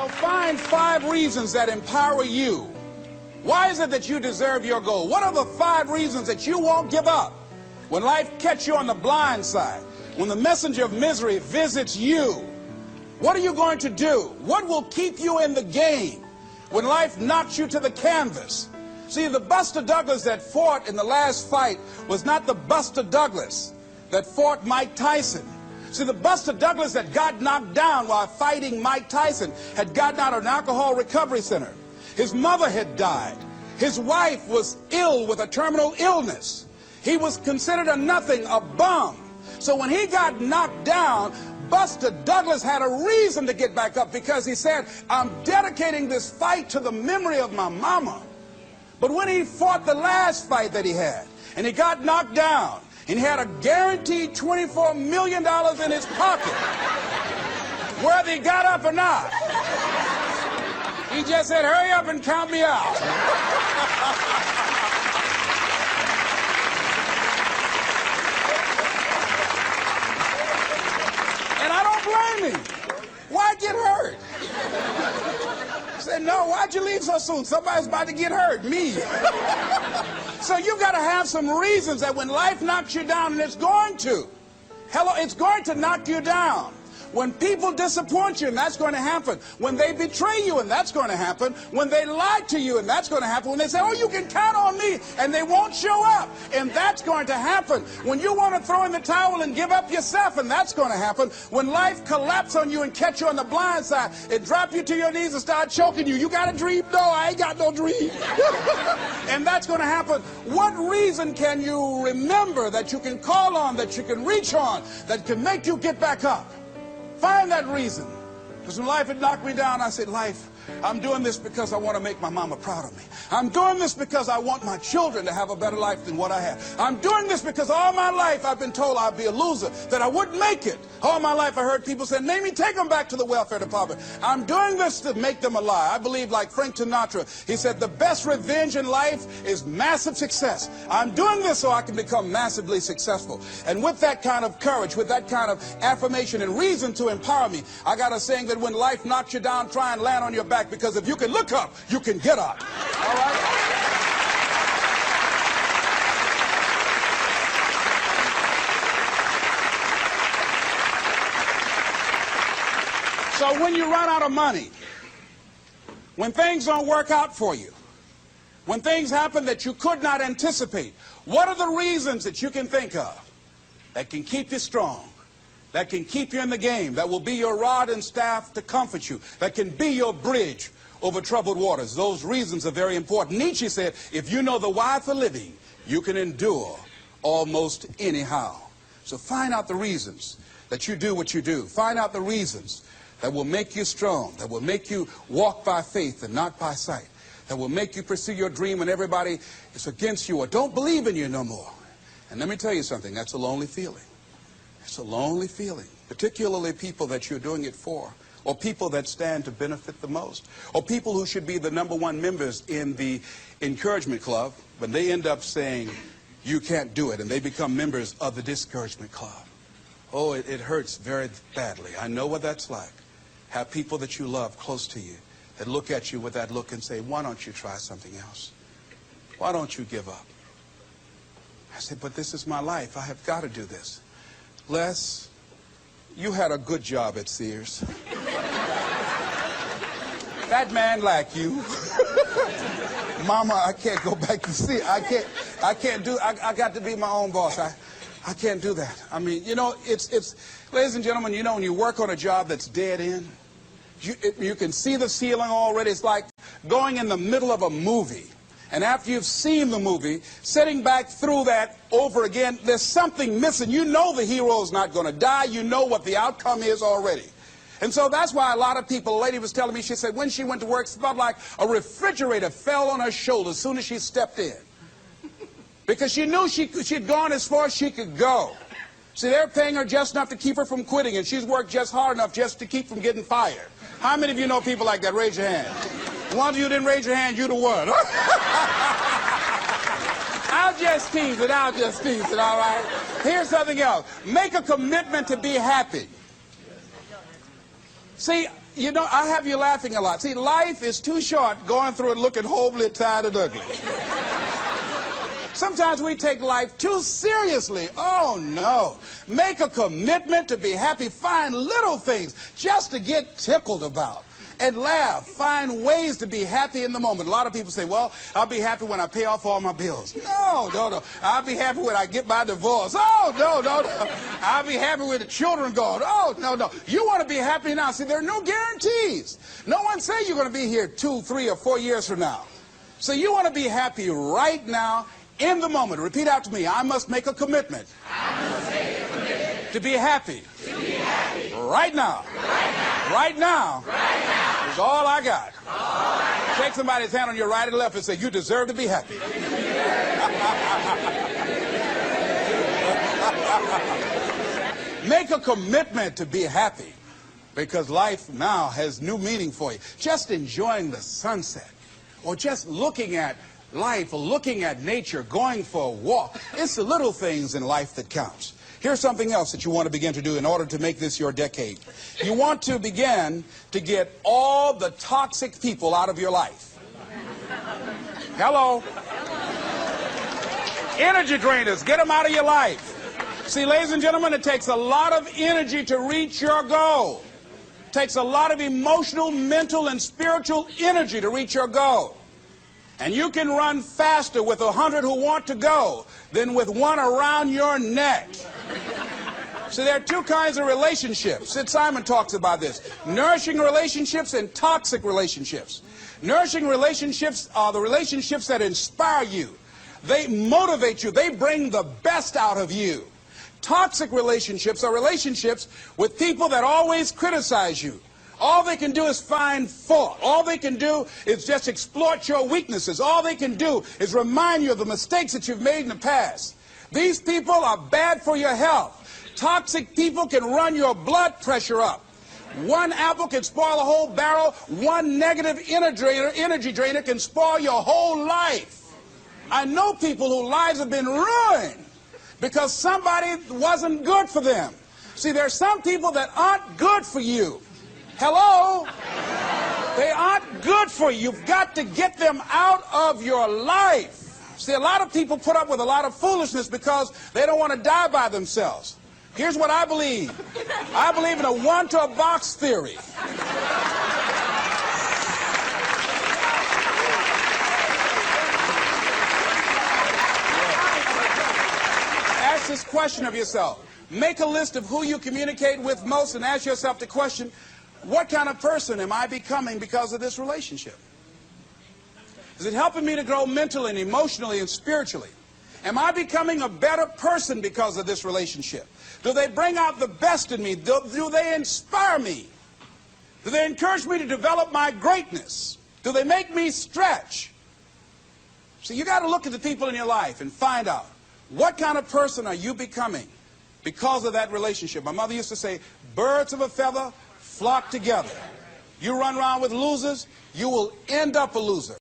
So find 5 reasons that empower you. Why is it that you deserve your goal? What are the 5 reasons that you won't give up when life catches you on the blind side? When the messenger of misery visits you, what are you going to do? What will keep you in the game when life knocks you to the canvas? See, the Buster Douglas that fought in the last fight was not the Buster Douglas that fought Mike Tyson. See, the Buster Douglas that got knocked down while fighting Mike Tyson had gotten out of an alcohol recovery center. His mother had died. His wife was ill with a terminal illness. He was considered a nothing, a bum. So when he got knocked down, Buster Douglas had a reason to get back up, because he said, I'm dedicating this fight to the memory of my mama. But when he fought the last fight that he had, and he got knocked down, and he had a guaranteed $24 million in his pocket, whether he got up or not, he just said, hurry up and count me out. And I don't blame him. Why get hurt? He said, no, why'd you leave so soon? Somebody's about to get hurt, me. So you've got to have some reasons that when life knocks you down, and it's going to, it's going to knock you down. When people disappoint you, and that's going to happen. When they betray you, and that's going to happen. When they lie to you, and that's going to happen. When they say, oh, you can count on me, and they won't show up, and that's going to happen. When you want to throw in the towel and give up yourself, and that's going to happen. When life collapses on you and catch you on the blind side, it drop you to your knees and start choking you. You got a dream? No, I ain't got no dream. And that's going to happen. What reason can you remember that you can call on, that you can reach on, that can make you get back up? Find that reason. Because when life had knocked me down, I said, life, I'm doing this because I want to make my mama proud of me. I'm doing this because I want my children to have a better life than what I had. I'm doing this because all my life I've been told I'd be a loser, that I wouldn't make it. All my life I heard people say, Mamie, take them back to the welfare department. I'm doing this to make them alive. I believe, like Frank Sinatra, he said, the best revenge in life is massive success. I'm doing this so I can become massively successful. And with that kind of courage, with that kind of affirmation and reason to empower me, I got a saying that when life knocks you down, try and land on your back, because if you can look up, you can get up. All right? So when you run out of money, when things don't work out for you, when things happen that you could not anticipate, what are the reasons that you can think of that can keep you strong, that can keep you in the game, that will be your rod and staff to comfort you, that can be your bridge over troubled waters? Those reasons are very important. Nietzsche said, if you know the why for living, you can endure almost anyhow. So find out the reasons that you do what you do. Find out the reasons that will make you strong, that will make you walk by faith and not by sight, that will make you pursue your dream when everybody is against you or don't believe in you no more. And let me tell you something, that's a lonely feeling. It's a lonely feeling, particularly people that you're doing it for, or people that stand to benefit the most, or people who should be the #1 members in the encouragement club, but they end up saying, you can't do it, and they become members of the discouragement club. Oh, it hurts very badly. I know what that's like. Have people that you love close to you that look at you with that look and say, why don't you try something else? Why don't you give up? I said, but this is my life. I have got to do this. Les, you had a good job at Sears. That man like you. Mama, I can't go back to Sears. I can't do, I got to be my own boss. I can't do that. I mean, you know, it's, ladies and gentlemen, you know, when you work on a job that's dead end, you can see the ceiling already. It's like going in the middle of a movie. And after you've seen the movie, sitting back through that over again, there's something missing. You know the hero's not going to die. You know what the outcome is already. And so that's why a lot of people, a lady was telling me, she said when she went to work, it felt like a refrigerator fell on her shoulder as soon as she stepped in. Because she knew she'd gone as far as she could go. See, they're paying her just enough to keep her from quitting, and she's worked just hard enough just to keep from getting fired. How many of you know people like that? Raise your hand. The ones of you didn't raise your hand, you the one. I'll just tease it, all right? Here's something else. Make a commitment to be happy. See, You know, I have you laughing a lot. See, life is too short going through it looking homely, tired, and ugly. Sometimes we take life too seriously. Oh, no. Make a commitment to be happy. Find little things just to get tickled about. And laugh. Find ways to be happy in the moment. A lot of people say, well, I'll be happy when I pay off all my bills. No, no, no. I'll be happy when I get my divorce. Oh, no, no, no. I'll be happy when the children go. Oh, no, no. You want to be happy now. See, there are no guarantees. No one says you're going to be here 2, 3, or 4 years from now. So you want to be happy right now, in the moment. Repeat after me. I must make a commitment. I must make a commitment to be happy. To be happy. Right now. Right now. Right now. Right now. Is all I got. All I got. Shake somebody's hand on your right and left and say, you deserve to be happy. Make a commitment to be happy, because life now has new meaning for you. Just enjoying the sunset, or just looking at life, or looking at nature, going for a walk. It's the little things in life that counts. Here's something else that you want to begin to do in order to make this your decade. You want to begin to get all the toxic people out of your life. Hello? Energy drainers, get them out of your life. See, ladies and gentlemen, it takes a lot of energy to reach your goal. It takes a lot of emotional, mental, and spiritual energy to reach your goal. And you can run faster with 100 who want to go than with one around your neck. So there are two kinds of relationships. Sid Simon talks about this. Nourishing relationships and toxic relationships. Nourishing relationships are the relationships that inspire you. They motivate you. They bring the best out of you. Toxic relationships are relationships with people that always criticize you. All they can do is find fault. All they can do is just exploit your weaknesses. All they can do is remind you of the mistakes that you've made in the past. These people are bad for your health. Toxic people can run your blood pressure up. One apple can spoil a whole barrel. One negative energy drainer can spoil your whole life. I know people whose lives have been ruined because somebody wasn't good for them. See, there are some people that aren't good for you. Hello? They aren't good for you. You've got to get them out of your life. See, a lot of people put up with a lot of foolishness because they don't want to die by themselves. Here's what I believe. I believe in a one-to-a-box theory. Ask this question of yourself. Make a list of who you communicate with most and ask yourself the question, what kind of person am I becoming because of this relationship? Is it helping me to grow mentally and emotionally and spiritually? Am I becoming a better person because of this relationship? Do they bring out the best in me? Do they inspire me? Do they encourage me to develop my greatness? Do they make me stretch? So you got to look at the people in your life and find out, what kind of person are you becoming because of that relationship? My mother used to say, birds of a feather flock together. You run around with losers, you will end up a loser.